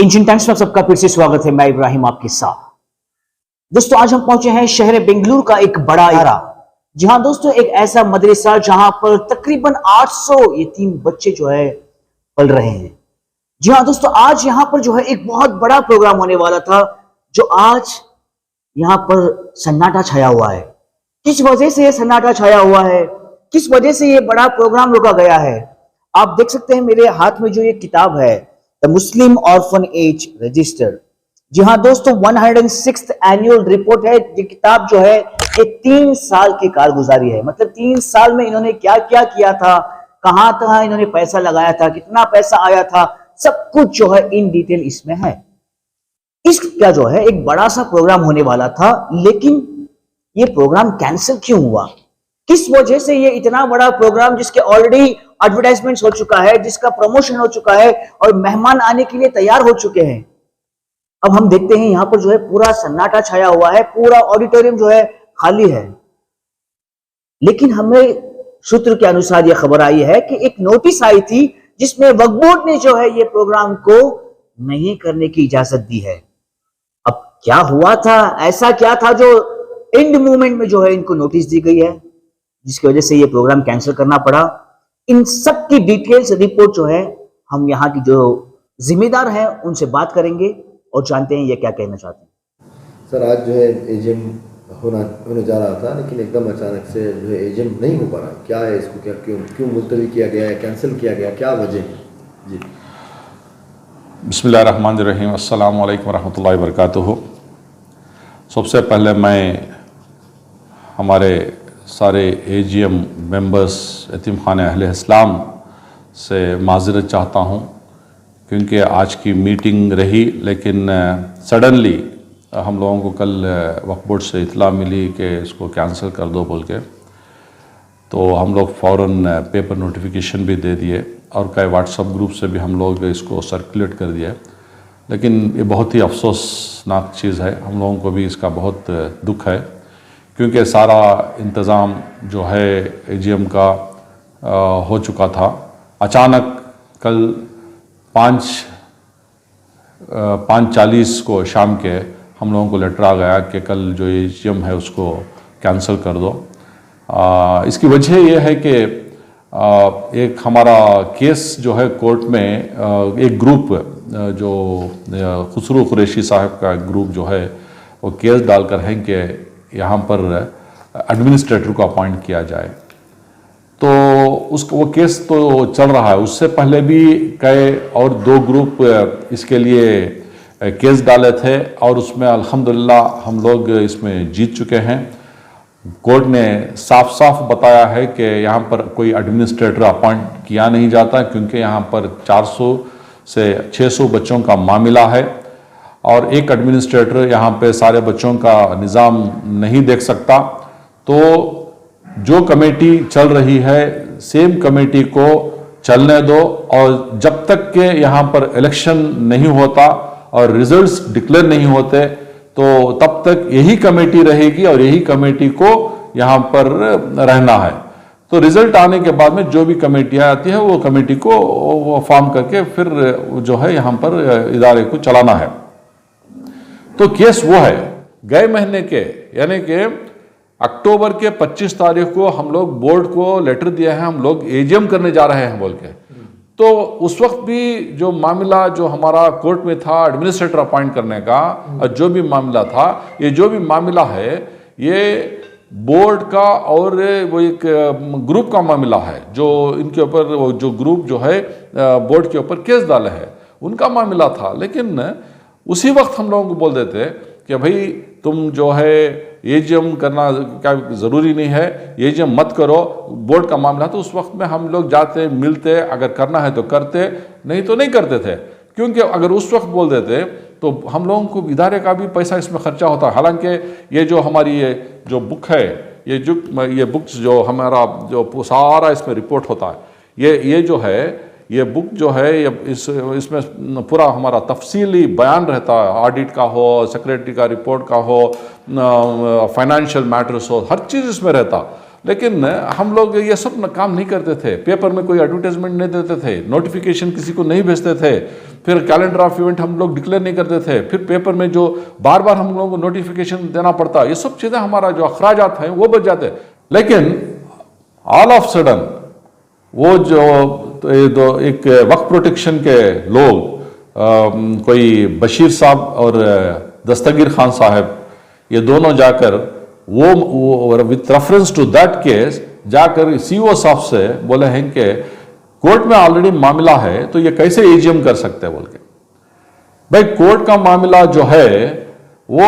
Indian times में सबका फिर से स्वागत है। मैं इब्राहिम आपके साथ। दोस्तों, आज हम पहुंचे हैं शहर बेंगलुरु का एक बड़ा इदारा। जी हां दोस्तों, एक ऐसा मदरसा जहां पर तकरीबन 800 यतीम बच्चे जो है पल रहे हैं। जी हां दोस्तों, आज यहां पर जो है एक बहुत बड़ा प्रोग्राम होने वाला था, जो आज यहां पर सन्नाटा छाया हुआ है। किस वजह से यह सन्नाटा छाया हुआ है, किस वजह से यह बड़ा प्रोग्राम रोका गया है, आप देख सकते हैं मेरे हाथ में जो ये किताब है, the Muslim orphanage register. जी हाँ दोस्तों, 106th एनुअल रिपोर्ट है। ये किताब जो है ये 3 साल की कारगुजारी है। मतलब 3 साल में इन्होंने क्या क्या किया था, कहां कहां इन्होंने पैसा लगाया था, कितना पैसा आया था, सब कुछ जो है इन डिटेल इसमें है। इसका जो है एक बड़ा सा प्रोग्राम होने वाला था, लेकिन ये प्रोग्राम कैंसिल क्यों हुआ, किस वजह से ये इतना बड़ा प्रोग्राम जिसके ऑलरेडी एडवर्टाइजमेंट हो चुका है, जिसका प्रमोशन हो चुका है और मेहमान आने के लिए तैयार हो चुके हैं, अब हम देखते हैं यहां पर जो है पूरा सन्नाटा छाया हुआ है, पूरा ऑडिटोरियम जो है खाली है। लेकिन हमें सूत्र के अनुसार यह खबर आई है कि एक नोटिस आई थी जिसमें वक्फ बोर्ड ने जो है ये प्रोग्राम को नहीं करने की इजाजत दी है। अब क्या हुआ था, ऐसा क्या था जो एंड मोमेंट में जो है इनको नोटिस दी गई है, जिसकी वजह से ये प्रोग्राम कैंसिल करना पड़ा। इन सब की डिटेल्स रिपोर्ट जो है हम यहाँ की जो जिम्मेदार हैं उनसे बात करेंगे और जानते हैं ये क्या कहना चाहते हैं। सर, आज जो है एजीएम होने जा रहा था, लेकिन एकदम अचानक से जो है एजीएम नहीं हो पा रहा। क्या है इसको, क्या क्यों मुलतवी किया गया है, कैंसिल किया गया, क्या वजह है? जी, बिस्मिल्लाहिर्रहमानिर्रहीम, अस्सलाम वालेकुम रहमतुल्लाहि व बरकातुहू। सबसे पहले मैं हमारे सारे एजीएम मेंबर्स, यतीम खाने अहले इस्लाम से माज़रत चाहता हूँ, क्योंकि आज की मीटिंग रही, लेकिन सडनली हम लोगों को कल वक्फ बोर्ड से इतला मिली कि इसको कैंसिल कर दो बोल के, तो हम लोग फ़ौरन पेपर नोटिफिकेशन भी दे दिए और कई व्हाट्सएप ग्रुप से भी हम लोग इसको सर्कुलेट कर दिया। लेकिन ये बहुत ही अफसोसनाक चीज़ है, हम लोगों को भी इसका बहुत दुख है, क्योंकि सारा इंतज़ाम जो है एजीएम का हो चुका था। अचानक कल 5:40 को शाम के हम लोगों को लेटर आ गया कि कल जो एजीएम है उसको कैंसिल कर दो। इसकी वजह यह है कि एक हमारा केस जो है कोर्ट में, एक ग्रुप जो खुसरू कुरैशी साहब का ग्रुप जो है वो केस डालकर है कि यहाँ पर एडमिनिस्ट्रेटर को अपॉइंट किया जाए। तो वो केस तो चल रहा है। उससे पहले भी कई और 2 ग्रुप इसके लिए केस डाले थे और उसमें अल्हम्दुलिल्लाह हम लोग इसमें जीत चुके हैं। कोर्ट ने साफ साफ बताया है कि यहाँ पर कोई एडमिनिस्ट्रेटर अपॉइंट किया नहीं जाता, क्योंकि यहाँ पर 400 से 600 बच्चों का मामला है और एक एडमिनिस्ट्रेटर यहाँ पे सारे बच्चों का निज़ाम नहीं देख सकता। तो जो कमेटी चल रही है, सेम कमेटी को चलने दो, और जब तक के यहाँ पर इलेक्शन नहीं होता और रिजल्ट्स डिक्लेयर नहीं होते, तो तब तक यही कमेटी रहेगी और यही कमेटी को यहाँ पर रहना है। तो रिजल्ट आने के बाद में जो भी कमेटियाँ आती है वो कमेटी को वो फॉर्म करके फिर जो है यहाँ पर इदारे को चलाना है। तो केस वो है गए महीने के, यानी कि अक्टूबर के 25 तारीख को हम लोग बोर्ड को लेटर दिया है, हम लोग एजीएम करने जा रहे हैं बोल के। तो उस वक्त भी जो मामला जो हमारा कोर्ट में था एडमिनिस्ट्रेटर अपॉइंट करने का, और जो भी मामला था, ये जो भी मामला है ये बोर्ड का और वो एक ग्रुप का मामला है, जो इनके ऊपर वो जो ग्रुप जो है बोर्ड के ऊपर केस डाले है उनका मामला था। लेकिन उसी वक्त हम लोगों को बोल देते कि भाई तुम जो है एजीएम करना क्या ज़रूरी नहीं है, एजीएम मत करो, बोर्ड का मामला। तो उस वक्त में हम लोग जाते मिलते, अगर करना है तो करते, नहीं तो नहीं करते थे, क्योंकि अगर उस वक्त बोल देते तो हम लोगों को इदारे का भी पैसा इसमें खर्चा होता। हालांकि ये जो हमारी ये जो बुक है, ये बुक्स जो हमारा जो सारा इसमें रिपोर्ट होता है, ये जो है ये बुक जो है ये इसमें पूरा हमारा तफसीली बयान रहता है, ऑडिट का हो, सेक्रेटरी का रिपोर्ट का हो, फाइनेंशियल मैटर्स हो, हर चीज़ इसमें रहता। लेकिन हम लोग ये सब काम नहीं करते थे। पेपर में कोई एडवर्टाइजमेंट नहीं देते थे, नोटिफिकेशन किसी को नहीं भेजते थे, फिर कैलेंडर ऑफ इवेंट हम लोग डिक्लेयर नहीं करते थे, फिर पेपर में जो बार बार हम लोगों को नोटिफिकेशन देना पड़ता, ये सब चीज़ें हमारा जो अखराजात हैं वो बच जाते। लेकिन ऑल ऑफ सडन वो जो एक वक्फ प्रोटेक्शन के लोग कोई बशीर साहब और दस्तगीर खान साहब, ये दोनों जाकर वो with reference to that case जाकर सीईओ साहब से बोले हैं कि कोर्ट में ऑलरेडी मामला है तो ये कैसे एजीएम कर सकते हैं बोल के। भाई कोर्ट का मामला जो है वो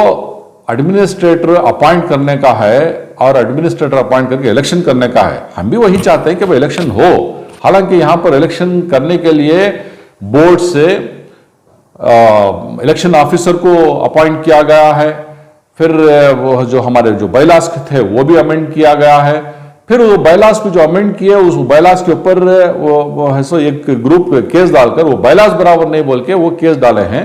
एडमिनिस्ट्रेटर अपॉइंट करने का है और एडमिनिस्ट्रेटर अपॉइंट करके इलेक्शन करने का है। हम भी वही चाहते हैं कि भाई इलेक्शन हो। हालांकि यहां पर इलेक्शन करने के लिए बोर्ड से इलेक्शन ऑफिसर को अपॉइंट किया गया है, फिर वो जो हमारे जो बायलॉज थे वो भी अमेंड किया गया है, फिर वो बायलॉज को जो अमेंड किए उस बायलॉज के ऊपर वो है सो एक ग्रुप केस डालकर वो बायलॉज बराबर नहीं बोल के वो केस डाले हैं,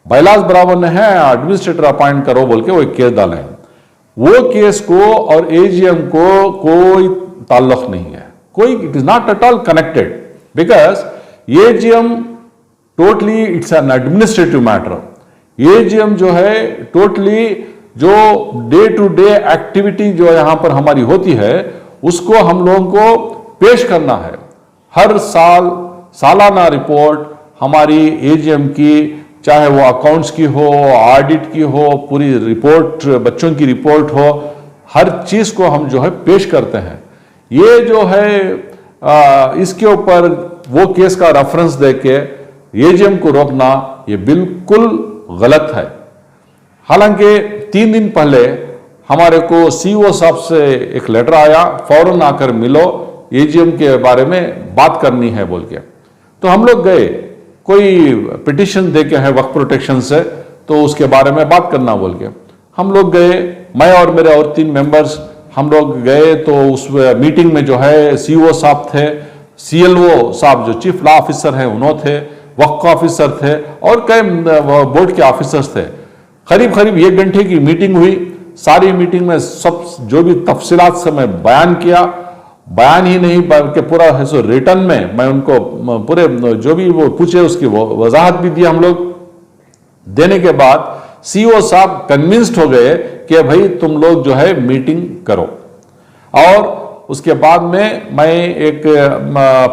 बायलॉज बराबर नहीं है एडमिनिस्ट्रेटर अपॉइंट करो बोल के वो एक केस डाले हैं। वो केस को और एजीएम को कोई ताल्लुक नहीं है, कोई, it is not at all connected, because AGM totally it's an administrative matter. AGM जो है टोटली जो डे टू डे एक्टिविटी जो यहां पर हमारी होती है उसको हम लोगों को पेश करना है। हर साल सालाना रिपोर्ट हमारी एजीएम की, चाहे वो अकाउंट्स की हो, ऑडिट की हो, पूरी रिपोर्ट बच्चों की रिपोर्ट हो, हर चीज को हम जो है पेश करते हैं। ये जो है इसके ऊपर वो केस का रेफरेंस देके एजीएम को रोकना ये बिल्कुल गलत है। हालांकि 3 दिन पहले हमारे को सीईओ साहब से एक लेटर आया, फौरन आकर मिलो, एजीएम के बारे में बात करनी है बोल के। तो हम लोग गए, कोई पिटिशन दे के है वक्फ प्रोटेक्शन से, तो उसके बारे में बात करना बोल के हम लोग गए। मैं और मेरे और 3 मेंबर्स हम लोग गए। तो उस मीटिंग में जो है सीईओ साहब थे, सीएलओ साहब जो चीफ लॉ ऑफिसर हैं उन्होंने थे, वक्फ ऑफिसर थे और कई बोर्ड के ऑफिसर्स थे। करीब करीब 1 घंटे की मीटिंग हुई। सारी मीटिंग में सब जो भी तफसीलात से मैं बयान किया, बयान ही नहीं बल्कि पूरा है सो रिटर्न में मैं उनको पूरे जो भी वो पूछे उसकी वजाहत भी दी हम लोग। देने के बाद सीईओ साहब कन्विंस्ड हो गए कि भाई तुम लोग जो है मीटिंग करो। और उसके बाद में मैं एक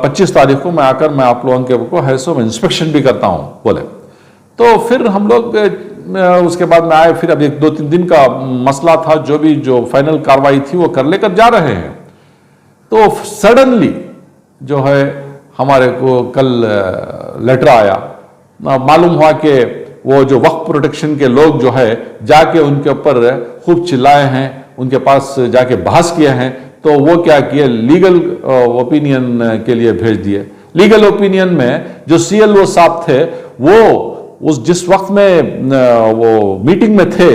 25 तारीख को मैं आकर मैं आप लोगों के को है सो इंस्पेक्शन भी करता हूं बोले। तो फिर हम लोग उसके बाद में आए। फिर अब 1-2-3 दिन का मसला था, जो भी जो फाइनल कार्रवाई थी वो कर लेकर जा रहे हैं। तो सडनली जो है हमारे को कल लेटर आया, मालूम हुआ कि वो जो वक्फ प्रोटेक्शन के लोग जो है जाके उनके ऊपर खूब चिल्लाए हैं, उनके पास जाके बहस किए हैं। तो वो क्या किए, लीगल ओपिनियन के लिए भेज दिए। लीगल ओपिनियन में जो सीएलओ साहब थे वो उस जिस वक्त में वो मीटिंग में थे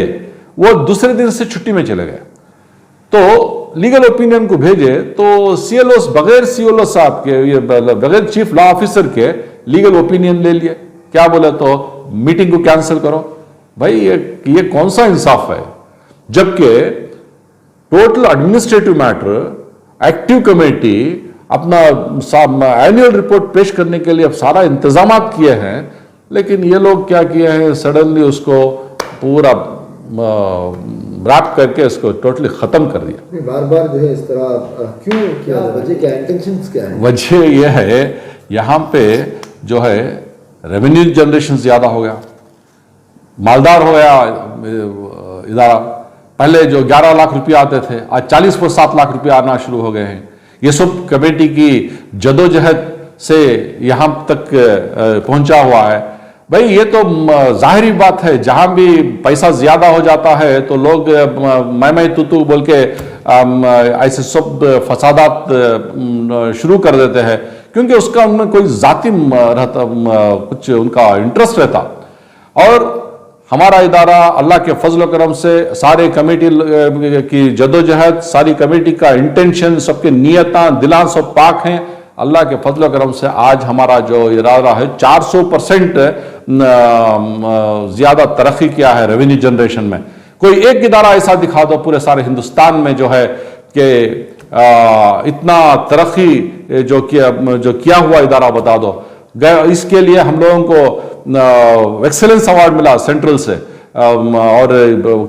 वो दूसरे दिन से छुट्टी में चले गए। तो लीगल ओपिनियन को भेजे तो सीएलओ बगैर सीएलओ साहब के, बगैर चीफ लॉ ऑफिसर के लीगल ओपिनियन ले लिए। क्या बोले, तो मीटिंग को कैंसिल करो। भाई ये कौन सा इंसाफ है, जबकि total administrative matter active committee अपना एनुअल रिपोर्ट पेश करने के लिए अब सारा इंतजाम किए हैं, लेकिन ये लोग क्या किए हैं, सडनली उसको पूरा रैप करके इसको टोटली खत्म कर दिया। बार बार जो है इस तरह क्यों किया, वजह क्या, इंटेंशंस क्या है? वजह यह है यहाँ पे जो है रेवेन्यू जनरेशन ज्यादा हो गया, मालदार हो गया इदारा। पहले जो 11 लाख रुपया आते थे आज 40 पर 7 लाख रुपया आना शुरू हो गए हैं। ये सब कमेटी की जदोजहद से यहाँ तक पहुंचा हुआ है। भाई ये तो जाहिर बात है, जहां भी पैसा ज्यादा हो जाता है तो लोग मैं तू बोल के ऐसे सब फसादात शुरू कर देते हैं, क्योंकि उसका उनमें कोई जाती रहता, कुछ उनका इंटरेस्ट रहता। और हमारा इदारा अल्लाह के फजल करम से सारे कमेटी की जदोजहद, सारी कमेटी का इंटेंशन, सबके नियतां दिलां सब पाक हैं। अल्लाह के फजल करम से आज हमारा जो इरादा है 400% ज्यादा तरक्की किया है रेवेन्यू जनरेशन में। कोई एक इदारा ऐसा दिखा दो पूरे सारे हिंदुस्तान में जो है कि इतना तरक्की जो किया हुआ इदारा बता दो। इसके लिए हम लोगों को एक्सेलेंस अवार्ड मिला सेंट्रल से, और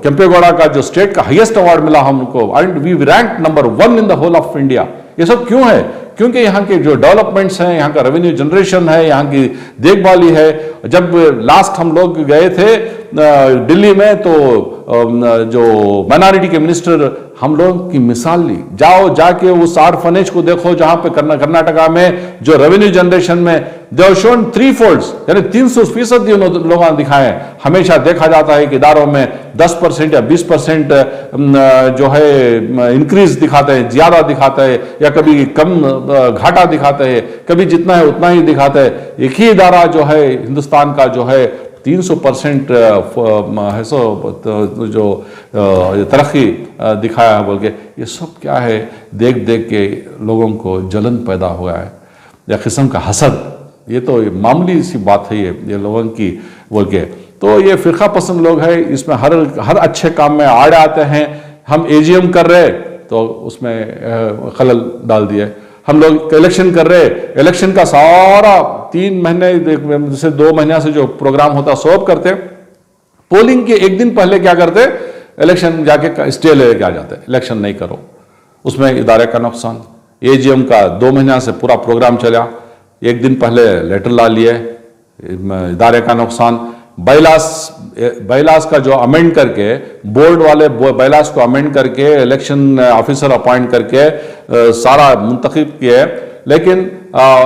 केम्पेगौड़ा का जो स्टेट का हाईएस्ट अवार्ड मिला हमको, and we rank number 1 in the whole of India. ये सब क्यों है? क्योंकि यहाँ के जो डेवलपमेंट्स हैं, यहाँ का रेवेन्यू जनरेशन है, यहाँ की देखभाली है। जब लास्ट हम लोग गए थे दिल्ली में, तो जो माइनॉरिटी के मिनिस्टर हम लोग की मिसाल ली, जाके उस आर्फनेज को देखो जहां पे कर्नाटका में जो रेवेन्यू जनरेशन में दे हैव शोन 3 फोल्ड्स, यानी 300% लोगों ने दिखाए। हमेशा देखा जाता है कि इदारों में 10% या 20% जो है इंक्रीज दिखाते हैं, ज्यादा दिखाते हैं, या कभी कम घाटा दिखाते हैं, कभी जितना है उतना ही दिखाते हैं। एक ही इदारा जो है हिंदुस्तान का जो है 300% जो तरक्की दिखाया है बोल के, ये सब क्या है? देख देख के लोगों को जलन पैदा हुआ है, या किस्म का हसद। ये तो मामूली सी बात है ये लोगों की बोल के। तो ये फिरका पसंद लोग हैं, इसमें हर अच्छे काम में आड़े आते हैं। हम एजीएम कर रहे तो उसमें खलल डाल दिए। हम लोग इलेक्शन कर रहे, इलेक्शन का सारा 3 महीने से 2 महीने से जो प्रोग्राम होता सब करते। पोलिंग के एक दिन पहले क्या करते? इलेक्शन जाके स्टे लेके आ जाते, इलेक्शन नहीं करो। उसमें इदारे का नुकसान। एजीएम का 2 महीना से पूरा प्रोग्राम चला, एक दिन पहले लेटर ला लिए, इदारे का नुकसान। बाइलास का जो अमेंड करके, बोर्ड वाले बाइलास को अमेंड करके इलेक्शन ऑफिसर अपॉइंट करके सारा मुंतखब किए, लेकिन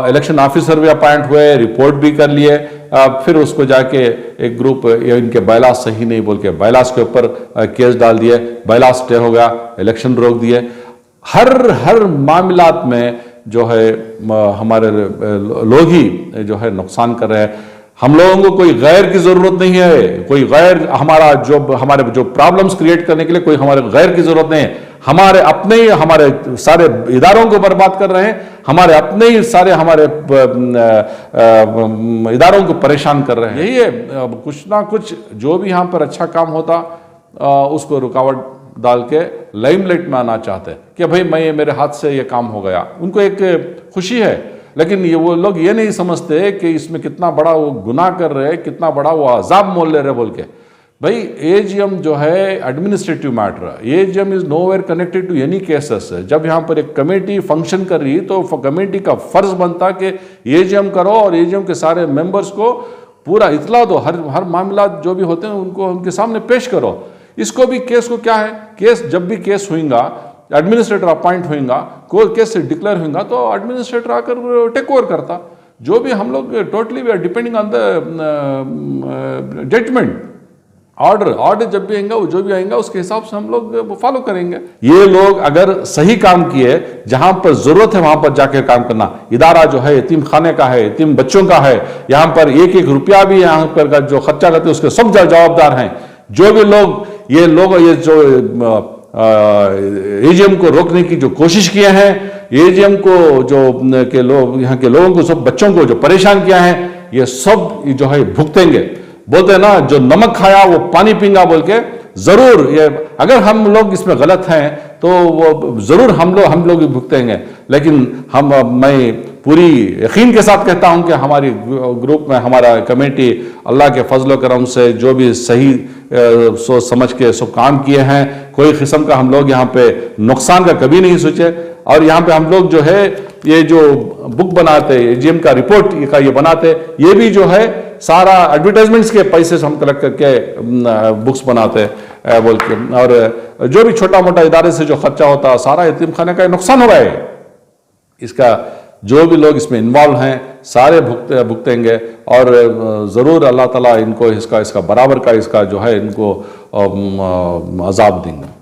इलेक्शन ऑफिसर भी अपॉइंट हुए, रिपोर्ट भी कर लिए। फिर उसको जाके एक ग्रुप इनके बाइलास सही नहीं बोल के बाइलास के ऊपर केस डाल दिए, बाइलास स्टे हो गया, इलेक्शन रोक दिए। हर मामलात में जो है हमारे लोग ही जो है नुकसान कर रहे हैं। हम लोगों को कोई गैर की जरूरत नहीं है, कोई गैर हमारे जो प्रॉब्लम्स क्रिएट करने के लिए कोई हमारे गैर की जरूरत नहीं है। हमारे अपने ही हमारे सारे इदारों को बर्बाद कर रहे हैं, हमारे अपने ही सारे हमारे इदारों को परेशान कर रहे हैं। यही है, कुछ ना कुछ जो भी यहाँ पर अच्छा काम होता उसको रुकावट डाल के लाइमलाइट में आना चाहते हैं कि भाई मैं मेरे हाथ से ये काम हो गया। उनको एक खुशी है, लेकिन वो लोग ये नहीं समझते कि इसमें कितना बड़ा वो गुनाह कर रहे हैं, कितना बड़ा वो अजाब मोल ले रहे बोल के। भाई एजीएम जो है administrative matter, AGM is nowhere connected to any cases. जब यहाँ पर एक कमेटी फंक्शन कर रही तो कमेटी का फर्ज बनता कि एजीएम करो और एजीएम के सारे मेंबर्स को पूरा इतला दो, हर मामला जो भी होते हैं उनको उनके सामने पेश करो। इसको भी केस को क्या है, केस जब भी केस होगा, एडमिनिस्ट्रेटर अपॉइंट होगा, कोई केस से डिक्लेयर होगा तो एडमिनिस्ट्रेटर आकर टेक ओवर करता। जो भी हम लोग totally we are depending on the judgment. Order जब भी आएंगे, वो जो भी आएंगे उसके हिसाब से हम लोग फॉलो करेंगे। ये लोग अगर सही काम किए, जहां पर जरूरत है वहां पर जाकर काम करना। इदारा जो है यतीम खाने का है, यतीम बच्चों का है, यहाँ पर एक रुपया भी यहाँ पर का जो खर्चा करते हैं उसके सब जवाबदार हैं। जो भी लोग ये जो एजीएम को रोकने की जो कोशिश किए हैं, एजीएम को जो के लोग यहाँ के लोगों को, सब बच्चों को जो परेशान किया है, ये सब जो है भुगतेंगे। बोलते हैं ना, जो नमक खाया वो पानी पींगा बोल के। जरूर ये अगर हम लोग इसमें गलत हैं तो वो जरूर हम लोग भी भुगतेंगे। लेकिन मैं पूरी यकीन के साथ कहता हूं कि हमारी ग्रुप में हमारा कमेटी अल्लाह के फजल करम से जो भी सही सोच समझ के सब काम किए हैं, कोई किस्म का हम लोग यहाँ पे नुकसान का कभी नहीं सोचे। और यहाँ पे हम लोग जो है ये जो बुक बनाते, एजीएम का रिपोर्ट का ये बनाते, ये भी जो है सारा एडवर्टाइजमेंट्स के पैसे से हम कलेक्ट करके बुक्स बनाते बोल के। और जो भी छोटा मोटा इदारे से जो खर्चा होता सारा यतीम खाने का नुकसान हो रहा है। इसका जो भी लोग इसमें इन्वॉल्व हैं सारे भुगतेंगे, और ज़रूर अल्लाह ताला इनको इसका बराबर का इसका जो है इनको अजाब देंगे।